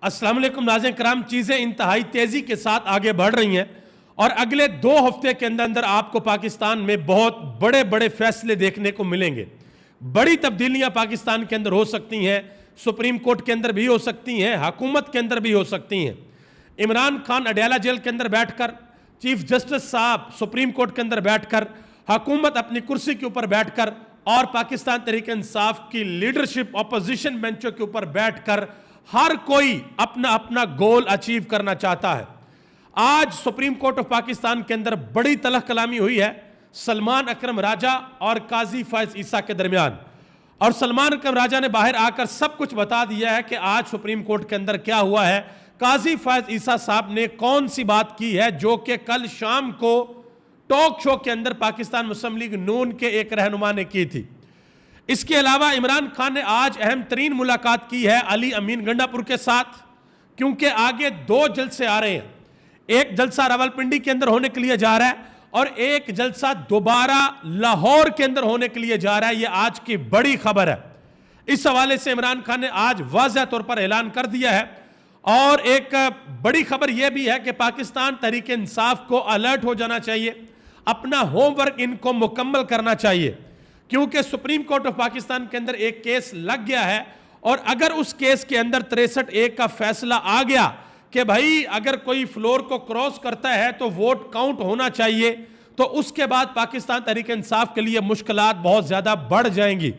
السلام علیکم ناظرین کرام، چیزیں انتہائی تیزی کے ساتھ آگے بڑھ رہی ہیں اور اگلے 2 ہفتے کے اندر آپ کو پاکستان میں بہت بڑے بڑے فیصلے دیکھنے کو ملیں گے۔ بڑی تبدیلیاں پاکستان کے اندر ہو سکتی ہیں، سپریم کورٹ کے اندر بھی ہو سکتی ہیں، حکومت کے اندر بھی ہو سکتی ہیں۔ عمران خان اڈیالہ جیل کے اندر بیٹھ کر، چیف جسٹس صاحب سپریم کورٹ کے اندر بیٹھ کر، حکومت اپنی کرسی کے اوپر بیٹھ کر اور پاکستان تحریک انصاف کی لیڈرشپ اپوزیشن بینچوں کے اوپر بیٹھ کر ہر کوئی اپنا اپنا گول اچیو کرنا چاہتا ہے۔ آج سپریم کورٹ آف پاکستان کے اندر بڑی تلخ کلامی ہوئی ہے سلمان اکرم راجہ اور قاضی فائز عیسیٰ کے درمیان، اور سلمان اکرم راجہ نے باہر آ کر سب کچھ بتا دیا ہے کہ آج سپریم کورٹ کے اندر کیا ہوا ہے۔ قاضی فائز عیسیٰ صاحب نے کون سی بات کی ہے جو کہ کل شام کو ٹاک شو کے اندر پاکستان مسلم لیگ نون کے ایک رہنما نے کی تھی۔ اس کے علاوہ عمران خان نے آج اہم ترین ملاقات کی ہے علی امین گنڈاپور کے ساتھ، کیونکہ آگے 2 جلسے آ رہے ہیں۔ ایک جلسہ راولپنڈی کے اندر ہونے کے لیے جا رہا ہے اور ایک جلسہ دوبارہ لاہور کے اندر ہونے کے لیے جا رہا ہے۔ یہ آج کی بڑی خبر ہے۔ اس حوالے سے عمران خان نے آج واضح طور پر اعلان کر دیا ہے، اور ایک بڑی خبر یہ بھی ہے کہ پاکستان تحریک انصاف کو الرٹ ہو جانا چاہیے، اپنا ہوم ورک ان کو مکمل کرنا چاہیے، کیونکہ سپریم کورٹ آف پاکستان کے اندر ایک کیس لگ گیا ہے، اور اگر اس کیس کے اندر 63-1 کا فیصلہ آ گیا کہ بھائی اگر کوئی فلور کو کراس کرتا ہے تو ووٹ کاؤنٹ ہونا چاہیے، تو اس کے بعد پاکستان تحریک انصاف کے لیے مشکلات بہت زیادہ بڑھ جائیں گی۔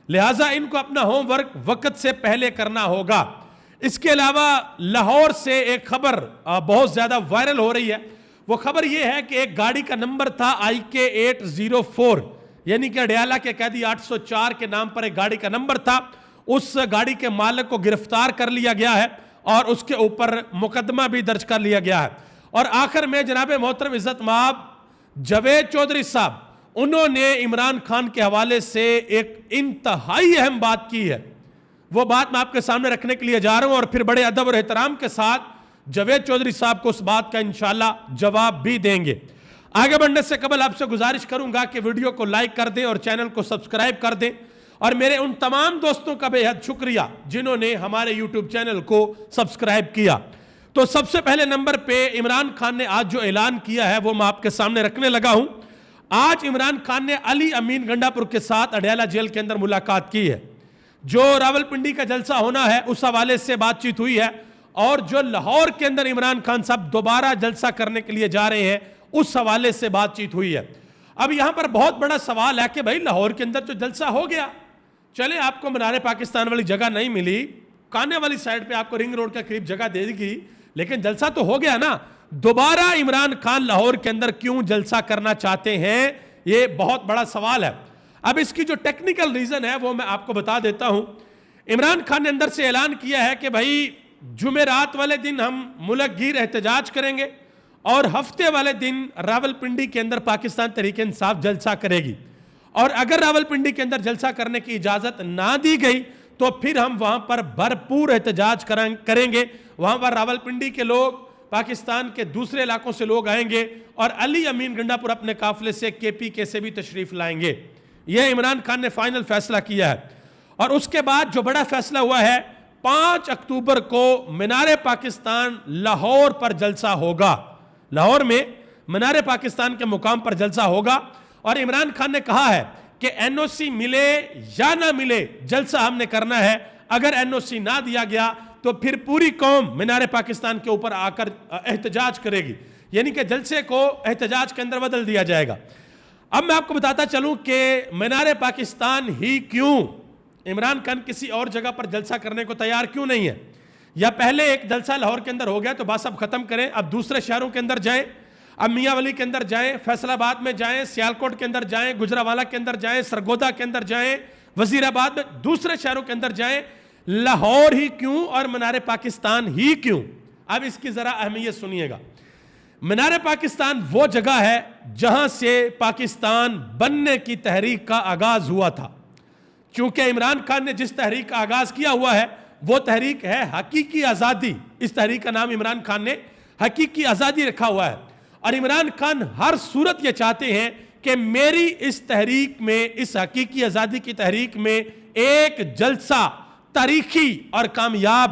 لہٰذا ان کو اپنا ہوم ورک وقت سے پہلے کرنا ہوگا۔ اس کے علاوہ لاہور سے ایک خبر بہت زیادہ وائرل ہو رہی ہے۔ وہ خبر یہ ہے کہ ایک گاڑی کا نمبر تھا IK804، یعنی کہ اڈیالہ کے قیدی 804 کے نام پر ایک گاڑی کا نمبر تھا۔ اس گاڑی کے مالک کو گرفتار کر لیا گیا ہے اور اس کے اوپر مقدمہ بھی درج کر لیا گیا ہے۔ اور آخر میں جناب محترم عزت مآب جاوید چودھری صاحب، انہوں نے عمران خان کے حوالے سے ایک انتہائی اہم بات کی ہے۔ وہ بات میں آپ کے سامنے رکھنے کے لیے جا رہا ہوں، اور پھر بڑے ادب اور احترام کے ساتھ جاوید چودھری صاحب کو اس بات کا انشاءاللہ جواب بھی دیں گے۔ آگے بڑھنے سے قبل آپ سے گزارش کروں گا کہ ویڈیو کو لائک کر دیں اور چینل کو سبسکرائب کر دیں، اور میرے ان تمام دوستوں کا بے حد شکریہ جنہوں نے ہمارے یوٹیوب چینل کو سبسکرائب کیا۔ تو سب سے پہلے نمبر پہ عمران خان نے آج جو اعلان کیا ہے وہ میں آپ کے سامنے رکھنے لگا ہوں۔ آج عمران خان نے علی امین گنڈاپور کے ساتھ اڈیالہ جیل کے اندر ملاقات کی ہے۔ جو راولپنڈی کا جلسہ ہونا ہے اس حوالے سے بات چیت ہوئی ہے، اور جو لاہور کے اندر عمران خان صاحب دوبارہ جلسہ کرنے کے لیے جا رہے ہیں اس حوالے سے بات چیت ہوئی ہے۔ اب یہاں پر بہت بڑا سوال ہے کہ بھائی لاہور کے اندر جو جلسہ ہو گیا، چلے آپ کو منارے پاکستان والی جگہ نہیں ملی، کانے والی سائیڈ پہ آپ کو رنگ روڈ کے قریب جگہ دے دی گئی، لیکن جلسہ تو ہو گیا نا۔ دوبارہ عمران خان لاہور کے اندر کیوں جلسہ کرنا چاہتے ہیں، یہ بہت بڑا سوال ہے۔ اب اس کی جو ٹیکنیکل ریزن ہے وہ میں آپ کو بتا دیتا ہوں۔ عمران خان نے اندر سے اعلان کیا ہے کہ بھائی جمعرات والے دن ہم ملک گیر احتجاج کریں گے، اور ہفتے والے دن راولپنڈی کے اندر پاکستان تحریک انصاف جلسہ کرے گی، اور اگر راولپنڈی کے اندر جلسہ کرنے کی اجازت نہ دی گئی تو پھر ہم وہاں پر بھرپور احتجاج کریں گے۔ وہاں پر راولپنڈی کے لوگ، پاکستان کے دوسرے علاقوں سے لوگ آئیں گے، اور علی امین گنڈاپور اپنے قافلے سے KPK سے بھی تشریف لائیں گے۔ یہ عمران خان نے فائنل فیصلہ کیا ہے۔ اور اس کے بعد جو بڑا فیصلہ ہوا ہے، 5 اکتوبر کو مینار پاکستان لاہور پر جلسہ ہوگا۔ لاہور میں مینار پاکستان کے مقام پر جلسہ ہوگا، اور عمران خان نے کہا ہے کہ NOC ملے یا نہ ملے جلسہ ہم نے کرنا ہے۔ اگر NOC نہ دیا گیا تو پھر پوری قوم مینار پاکستان کے اوپر آ کر احتجاج کرے گی، یعنی کہ جلسے کو احتجاج کے اندر بدل دیا جائے گا۔ اب میں آپ کو بتاتا چلوں کہ مینار پاکستان ہی کیوں، عمران خان کسی اور جگہ پر جلسہ کرنے کو تیار کیوں نہیں ہے؟ یا پہلے ایک جلسہ لاہور کے اندر ہو گیا تو بات اب ختم کریں، اب دوسرے شہروں کے اندر جائیں، اب میاں ولی کے اندر جائیں، فیصل آباد میں جائیں، سیالکوٹ کے اندر جائیں، گجرانوالہ کے اندر جائیں، سرگودا کے اندر جائیں، وزیر آباد میں، دوسرے شہروں کے اندر جائیں، لاہور ہی کیوں اور مینار پاکستان ہی کیوں؟ اب اس کی ذرا اہمیت سنیے گا۔ مینار پاکستان وہ جگہ ہے جہاں سے پاکستان بننے کی تحریک کا آغاز ہوا تھا۔ چونکہ عمران خان نے جس تحریک کا آغاز کیا ہوا ہے وہ تحریک ہے حقیقی آزادی۔ اس تحریک کا نام عمران خان نے حقیقی آزادی رکھا ہوا ہے، اور عمران خان ہر صورت یہ چاہتے ہیں کہ میری اس تحریک میں، اس حقیقی آزادی کی تحریک میں ایک جلسہ تاریخی اور کامیاب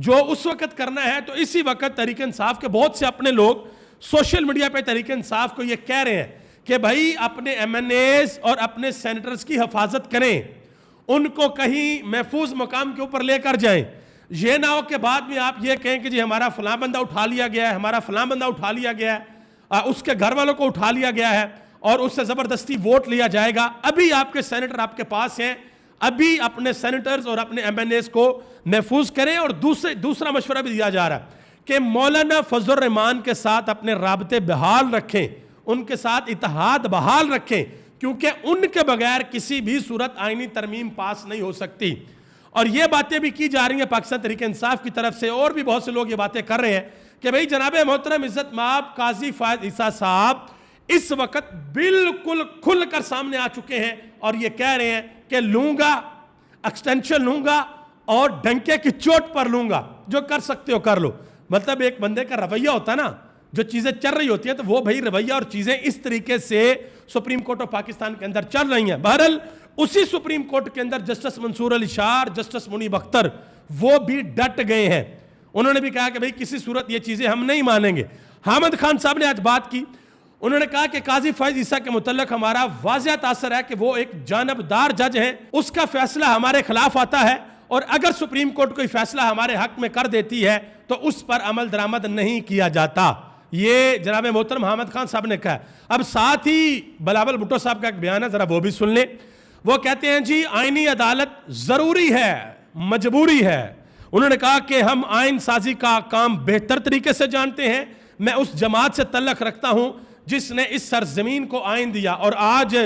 جو اس وقت کرنا ہے تو اسی وقت تحریک انصاف کے بہت سے اپنے لوگ سوشل میڈیا پہ تحریک انصاف کو یہ کہہ رہے ہیں کہ بھائی اپنے ایم این ایز اور اپنے سینیٹرز کی حفاظت کریں, ان کو کہیں محفوظ مقام کے اوپر لے کر جائیں. یہ نہ ہو کہ بعد میں آپ یہ کہیں کہ جی ہمارا فلاں بندہ اٹھا لیا گیا ہے, ہمارا فلاں بندہ اٹھا لیا گیا ہے, اس کے گھر والوں کو اٹھا لیا گیا ہے اور اس سے زبردستی ووٹ لیا جائے گا. ابھی آپ کے سینیٹر آپ کے پاس ہیں, ابھی اپنے سینیٹرز اور اپنے ایم این ایز کو محفوظ کریں. اور دوسرا مشورہ بھی دیا جا رہا ہے کہ مولانا فضل الرحمان کے ساتھ اپنے رابطے بحال رکھیں, ان کے ساتھ اتحاد بحال رکھیں, کیونکہ ان کے بغیر کسی بھی صورت آئینی ترمیم پاس نہیں ہو سکتی. اور یہ باتیں بھی کی جا رہی ہیں پاکستان تحریک انصاف کی طرف سے, اور بھی بہت سے لوگ یہ باتیں کر رہے ہیں کہ بھئی جناب محترم عزت مآب قاضی فائز عیسیٰ صاحب اس وقت بالکل کھل کر سامنے آ چکے ہیں اور یہ کہہ رہے ہیں کہ لوں گا, ایکسٹینشن لوں گا اور ڈنکے کی چوٹ پر لوں گا, جو کر سکتے ہو کر لو. مطلب ایک بندے کا رویہ ہوتا نا, جو چیزیں چل رہی ہوتی ہیں تو وہ بھئی رویہ اور چیزیں اس طریقے سے سپریم کورٹ آف پاکستان کے اندر چل رہی ہیں. بہرحال اسی سپریم کورٹ کے اندر جسٹس منصور علی شار, جسٹس منیب اختر وہ بھی ڈٹ گئے ہیں. انہوں نے بھی کہا کہ بھئی کسی صورت یہ چیزیں ہم نہیں مانیں گے. حامد خان صاحب نے آج بات کی, انہوں نے کہا کہ قاضی فائز عیسیٰ کے متعلق ہمارا واضح تاثر ہے کہ وہ ایک جانبدار جج ہیں, اس کا فیصلہ ہمارے خلاف آتا ہے اور اگر سپریم کورٹ کوئی فیصلہ ہمارے حق میں کر دیتی ہے تو اس پر عمل درآمد نہیں کیا جاتا. یہ جناب محترم حامد خان صاحب نے کہا. اب ساتھ ہی بلاول بھٹو صاحب کا ایک بیان ہے, ذرا وہ بھی سن لیں. وہ کہتے ہیں جی آئینی عدالت ضروری ہے, مجبوری ہے. انہوں نے کہا کہ ہم آئین سازی کا کام بہتر طریقے سے جانتے ہیں. میں اس جماعت سے تعلق رکھتا ہوں جس نے اس سرزمین کو آئین دیا. اور آج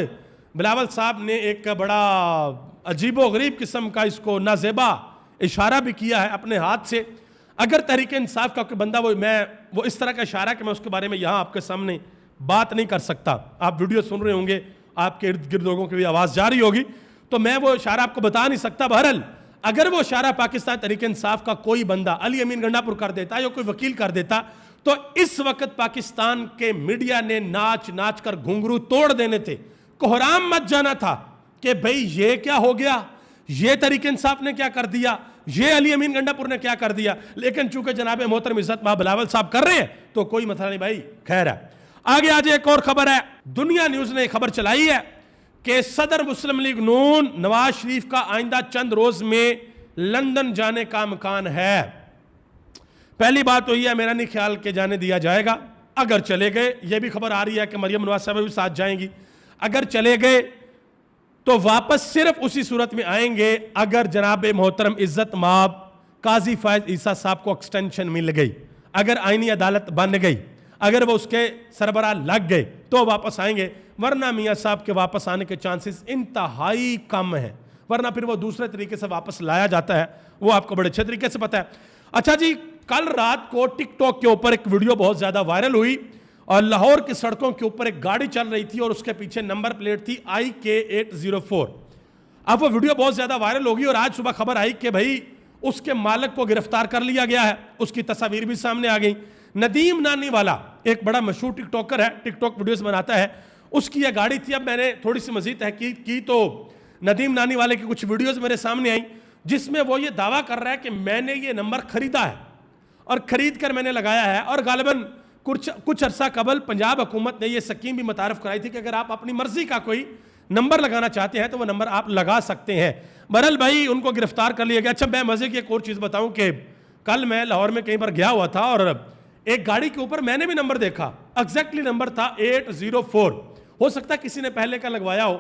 بلاول صاحب نے ایک بڑا عجیب و غریب قسم کا اس کو نازیبا اشارہ بھی کیا ہے اپنے ہاتھ سے. اگر تحریک انصاف کا کوئی بندہ وہ اس طرح کا اشارہ کہ میں اس کے بارے میں یہاں آپ کے سامنے بات نہیں کر سکتا, آپ ویڈیو سن رہے ہوں گے, آپ کے ارد گرد لوگوں کی بھی آواز جاری ہوگی, تو میں وہ اشارہ آپ کو بتا نہیں سکتا. بہرحال اگر وہ اشارہ پاکستان تحریک انصاف کا کوئی بندہ علی امین گنڈا پور کر دیتا یا کوئی وکیل کر دیتا تو اس وقت پاکستان کے میڈیا نے ناچ ناچ کر گھنگرو توڑ دینے تھے, کوہرام مت جانا تھا کہ بھئی یہ کیا ہو گیا, یہ تحریک انصاف نے کیا کر دیا, یہ علی امین گنڈا پور نے کیا کر دیا. لیکن چونکہ جناب محترم عزت مآب بلاول صاحب کر رہے ہیں تو کوئی مسئلہ نہیں بھائی, خیر ہے. آگے آج ایک اور خبر ہے, دنیا نیوز نے ایک خبر چلائی ہے کہ صدر مسلم لیگ نون نواز شریف کا آئندہ چند روز میں لندن جانے کا امکان ہے. پہلی بات تو یہ ہے, میرا نہیں خیال کہ جانے دیا جائے گا. اگر چلے گئے, یہ بھی خبر آ رہی ہے کہ مریم نواز صاحب بھی ساتھ جائیں گی, اگر چلے گئے تو واپس صرف اسی صورت میں آئیں گے اگر جناب محترم عزت مآب قاضی فائز عیسیٰ صاحب کو ایکسٹینشن مل گئی, اگر آئینی عدالت بن گئی, اگر وہ اس کے سربراہ لگ گئے تو واپس آئیں گے, ورنہ میاں صاحب کے واپس آنے کے چانسز انتہائی کم ہیں. ورنہ پھر وہ دوسرے طریقے سے واپس لایا جاتا ہے, وہ آپ کو بڑے اچھے طریقے سے پتہ ہے. اچھا جی, کل رات کو ٹک ٹاک کے اوپر ایک ویڈیو بہت زیادہ وائرل ہوئی اور لاہور کی سڑکوں کے اوپر ایک گاڑی چل رہی تھی اور اس کے پیچھے نمبر پلیٹ تھی IK804. اب وہ ویڈیو بہت زیادہ وائرل ہوگی اور آج صبح خبر آئی کہ بھئی اس کے مالک کو گرفتار کر لیا گیا ہے, اس کی تصاویر بھی سامنے آ گئی. ندیم نانی والا ایک بڑا مشہور ٹک ٹاکر ہے, ٹک ٹاک ویڈیوز بناتا ہے, اس کی یہ گاڑی تھی. اب میں نے تھوڑی سی مزید تحقیق کی تو ندیم نانی والے کی کچھ ویڈیوز میرے سامنے آئیں جس میں وہ یہ دعویٰ کر رہا ہے کہ میں نے یہ نمبر خریدا ہے اور خرید کر میں نے لگایا ہے. اور غالباً کچھ عرصہ قبل پنجاب حکومت نے یہ سکیم بھی متعارف کرائی تھی کہ اگر آپ اپنی مرضی کا کوئی نمبر لگانا چاہتے ہیں تو وہ نمبر آپ لگا سکتے ہیں. بہرحال بھائی ان کو گرفتار کر لیا گیا. اچھا میں مزے کی ایک اور چیز بتاؤں کہ کل میں لاہور میں کہیں پر گیا ہوا تھا اور ایک گاڑی کے اوپر میں نے بھی نمبر دیکھا, ایگزیکٹلی نمبر تھا 804. ہو سکتا ہے کسی نے پہلے کا لگوایا ہو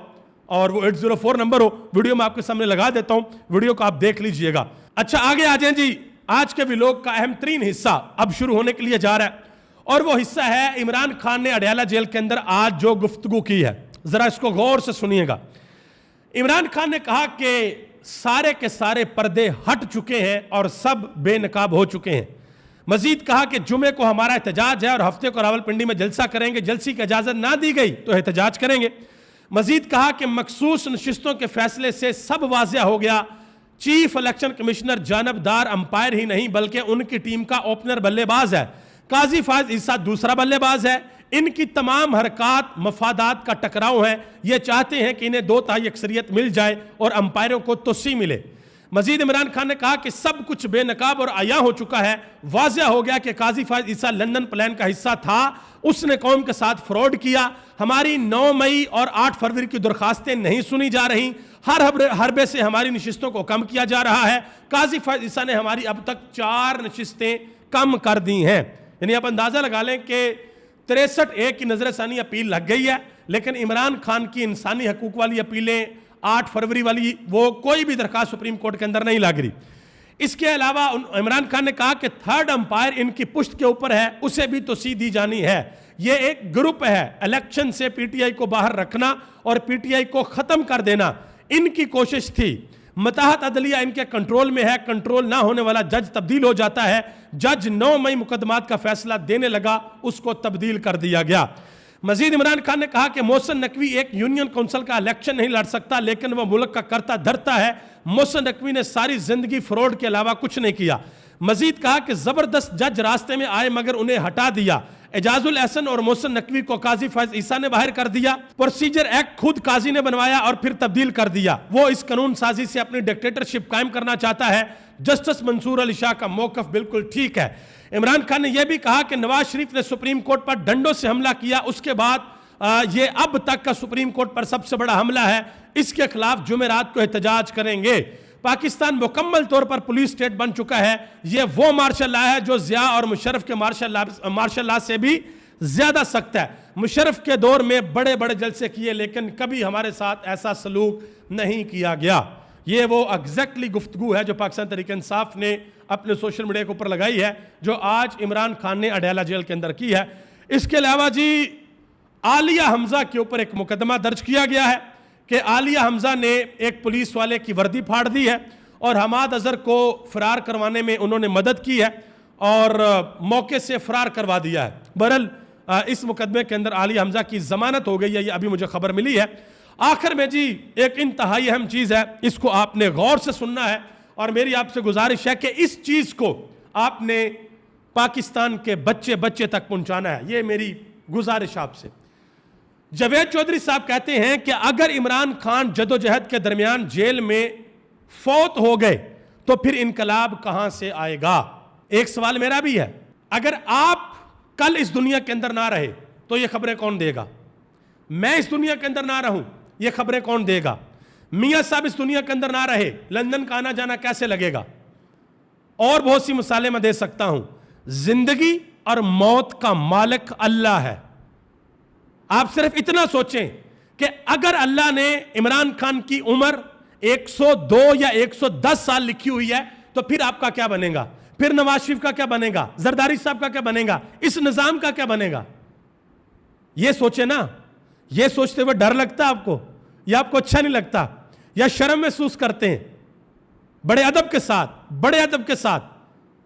اور وہ 804 نمبر ہو. ویڈیو میں آپ کے سامنے لگا دیتا ہوں, ویڈیو کو آپ دیکھ لیجئے گا. اچھا آگے آ جائیں جی, آج کے ویلوگ کا اہم ترین حصہ اب شروع ہونے کے لیے جا رہا ہے اور وہ حصہ ہے عمران خان نے اڈیالہ جیل کے اندر آج جو گفتگو کی ہے. ذرا اس کو غور سے سنیے گا. عمران خان نے کہا کہ سارے کے سارے پردے ہٹ چکے ہیں اور سب بے نقاب ہو چکے ہیں. مزید کہا کہ جمعے کو ہمارا احتجاج ہے اور ہفتے کو راولپنڈی میں جلسہ کریں گے, جلسے کی اجازت نہ دی گئی تو احتجاج کریں گے. مزید کہا کہ مخصوص نشستوں کے فیصلے سے سب واضح ہو گیا, چیف الیکشن کمشنر جانبدار امپائر ہی نہیں بلکہ ان کی ٹیم کا اوپنر بلے باز ہے, قاضی فائز عیسیٰ دوسرا بلے باز ہے. ان کی تمام حرکات مفادات کا ٹکراؤ ہیں, یہ چاہتے ہیں کہ انہیں 2 تہائی اکثریت مل جائے اور امپائروں کو توسیع ملے. مزید عمران خان نے کہا کہ سب کچھ بے نقاب اور عیاں ہو چکا ہے، واضح ہو گیا کہ قاضی فائز عیسیٰ لندن پلان کا حصہ تھا، اس نے قوم کے ساتھ فراڈ کیا، ہماری 9 مئی اور 8 فروری کی درخواستیں نہیں سنی جا رہی، ہر حربے سے ہماری نشستوں کو کم کیا جا رہا ہے، قاضی فائز عیسیٰ نے ہماری اب تک 4 نشستیں کم کر دی ہیں۔ یعنی آپ اندازہ لگا لیں کہ 63A کی نظر ثانی اپیل لگ گئی ہے، لیکن عمران خان کی انسانی حقوق والی اپیلیں 8 فروری والی وہ کوئی بھی درخواست سپریم کورٹ کے اندر نہیں لگ رہی۔ اس کے علاوہ عمران خان نے کہا کہ 3rd امپائر ان کی پشت کے اوپر ہے، اسے بھی توسیع دی جانی ہے، یہ ایک گروپ ہے، الیکشن سے پی ٹی آئی کو باہر رکھنا اور پی ٹی آئی کو ختم کر دینا ان کی کوشش تھی۔ متاحت عدلیہ ان کے کنٹرول میں ہے، کنٹرول نہ ہونے والا جج تبدیل ہو جاتا ہے، جج 9 مئی مقدمات کا فیصلہ دینے لگا، اس کو تبدیل کر دیا گیا۔ مزید عمران خان نے کہا کہ محسن نقوی ایک یونین کونسل کا الیکشن نہیں لڑ سکتا، لیکن وہ ملک کا کرتا دھرتا ہے، محسن نقوی نے ساری زندگی فراڈ کے علاوہ کچھ نہیں کیا۔ مزید کہا کہ زبردست جج راستے میں آئے مگر انہیں ہٹا دیا، اعجاز الاحسن اور محسن نقوی کو قاضی فائز عیسیٰ نے باہر کر دیا، پروسیجر ایکٹ خود قاضی نے بنوایا اور پھر تبدیل کر دیا، وہ اس قانون سازی سے اپنی ڈکٹیٹرشپ قائم کرنا چاہتا ہے۔ جسٹس منصور علی شاہ کا موقف بالکل ٹھیک ہے۔ عمران خان نے یہ بھی کہا کہ نواز شریف نے سپریم کورٹ پر ڈنڈوں سے حملہ کیا، اس کے بعد یہ اب تک کا سپریم کورٹ پر سب سے بڑا حملہ ہے، اس کے خلاف جمعرات کو احتجاج کریں گے۔ پاکستان مکمل طور پر پولیس سٹیٹ بن چکا ہے، یہ وہ مارشل لا ہے جو ضیاء اور مشرف کے مارشل لا سے بھی زیادہ سخت ہے۔ مشرف کے دور میں بڑے بڑے جلسے کیے لیکن کبھی ہمارے ساتھ ایسا سلوک نہیں کیا گیا۔ یہ وہ ایگزیکٹلی گفتگو ہے جو پاکستان تحریک انصاف نے اپنے سوشل میڈیا کے اوپر لگائی ہے، جو آج عمران خان نے اڈیالہ جیل کے اندر کی ہے۔ اس کے علاوہ جی عالیہ حمزہ کے اوپر ایک مقدمہ درج کیا گیا ہے کہ عالیہ حمزہ نے ایک پولیس والے کی وردی پھاڑ دی ہے اور حماد اظہر کو فرار کروانے میں انہوں نے مدد کی ہے اور موقع سے فرار کروا دیا ہے۔ بہرحال اس مقدمے کے اندر عالیہ حمزہ کی ضمانت ہو گئی ہے، یہ ابھی مجھے خبر ملی ہے۔ آخر میں جی ایک انتہائی اہم چیز ہے، اس کو آپ نے غور سے سننا ہے اور میری آپ سے گزارش ہے کہ اس چیز کو آپ نے پاکستان کے بچے بچے تک پہنچانا ہے، یہ میری گزارش آپ سے۔ جاوید چودھری صاحب کہتے ہیں کہ اگر عمران خان جدوجہد کے درمیان جیل میں فوت ہو گئے تو پھر انقلاب کہاں سے آئے گا؟ ایک سوال میرا بھی ہے، اگر آپ کل اس دنیا کے اندر نہ رہے تو یہ خبریں کون دے گا؟ میں اس دنیا کے اندر نہ رہوں یہ خبریں کون دے گا؟ میاں صاحب اس دنیا کے اندر نہ رہے لندن کا آنا جانا کیسے لگے گا؟ اور بہت سی مثالیں میں دے سکتا ہوں۔ زندگی اور موت کا مالک اللہ ہے۔ آپ صرف اتنا سوچیں کہ اگر اللہ نے عمران خان کی عمر 102 یا 110 سال لکھی ہوئی ہے تو پھر آپ کا کیا بنے گا؟ پھر نواز شریف کا کیا بنے گا؟ زرداری صاحب کا کیا بنے گا؟ اس نظام کا کیا بنے گا؟ یہ سوچیں نا، یہ سوچتے ہوئے ڈر لگتا آپ کو یا آپ کو اچھا نہیں لگتا یا شرم محسوس کرتے ہیں؟ بڑے ادب کے ساتھ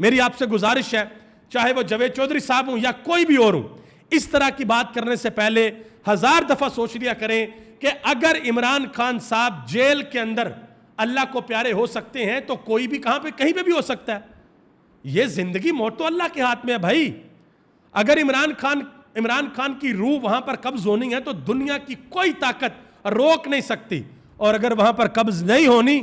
میری آپ سے گزارش ہے، چاہے وہ جاوید چودھری صاحب ہوں یا کوئی بھی اور ہوں، اس طرح کی بات کرنے سے پہلے 1000 دفعہ سوچ لیا کریں کہ اگر عمران خان صاحب جیل کے اندر اللہ کو پیارے ہو سکتے ہیں تو کوئی بھی کہیں پہ بھی ہو سکتا ہے۔ یہ زندگی موت تو اللہ کے ہاتھ میں ہے بھائی۔ اگر عمران خان کی روح وہاں پر قبض ہونی ہے تو دنیا کی کوئی طاقت روک نہیں سکتی، اور اگر وہاں پر قبض نہیں ہونی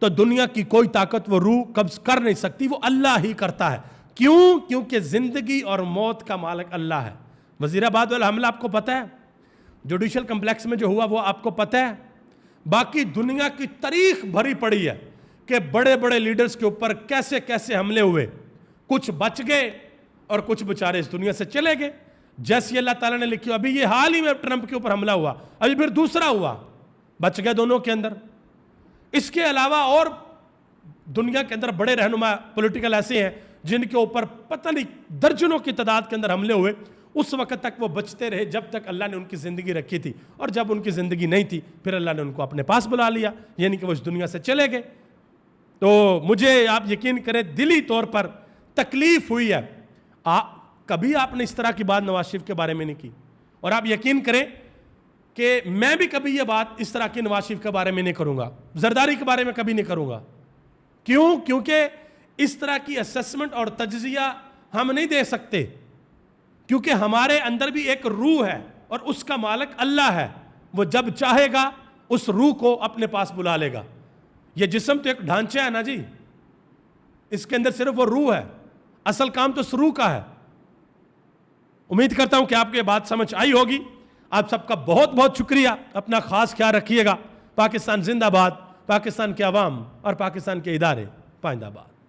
تو دنیا کی کوئی طاقت وہ روح قبض کر نہیں سکتی، وہ اللہ ہی کرتا ہے۔ کیوں؟ کیونکہ زندگی اور موت کا مالک اللہ ہے۔ وزیر آباد والا حملہ آپ کو پتہ ہے، جوڈیشل کمپلیکس میں جو ہوا وہ آپ کو پتہ ہے، باقی دنیا کی تاریخ بھری پڑی ہے کہ بڑے بڑے لیڈرز کے اوپر کیسے کیسے حملے ہوئے، کچھ بچ گئے اور کچھ بیچارے اس دنیا سے چلے گئے، جیسے اللہ تعالیٰ نے لکھی۔ ابھی یہ حال ہی میں ٹرمپ کے اوپر حملہ ہوا، ابھی پھر دوسرا ہوا، بچ گئے دونوں کے اندر۔ اس کے علاوہ اور دنیا کے اندر بڑے رہنما پولیٹیکل ایسے ہیں جن کے اوپر پتہ نہیں درجنوں کی تعداد کے اندر حملے ہوئے، اس وقت تک وہ بچتے رہے جب تک اللہ نے ان کی زندگی رکھی تھی، اور جب ان کی زندگی نہیں تھی پھر اللہ نے ان کو اپنے پاس بلا لیا، یعنی کہ وہ اس دنیا سے چلے گئے۔ تو مجھے آپ یقین کریں دلی طور پر تکلیف ہوئی ہے، کبھی آپ نے اس طرح کی بات نواز شریف کے بارے میں نہیں کی، اور آپ یقین کریں کہ میں بھی کبھی یہ بات اس طرح کی نواز شریف کے بارے میں نہیں کروں گا، زرداری کے بارے میں کبھی نہیں کروں گا۔ کیوں؟ کیونکہ اس طرح کی اسیسمنٹ اور تجزیہ ہم نہیں دے سکتے، کیونکہ ہمارے اندر بھی ایک روح ہے اور اس کا مالک اللہ ہے، وہ جب چاہے گا اس روح کو اپنے پاس بلا لے گا۔ یہ جسم تو ایک ڈھانچہ ہے نا جی، اس کے اندر صرف وہ روح ہے، اصل کام تو روح کا ہے۔ امید کرتا ہوں کہ آپ کو یہ بات سمجھ آئی ہوگی۔ آپ سب کا بہت بہت شکریہ، اپنا خاص خیال رکھیے گا۔ پاکستان زندہ باد، پاکستان کے عوام اور پاکستان کے ادارے پائندہ باد۔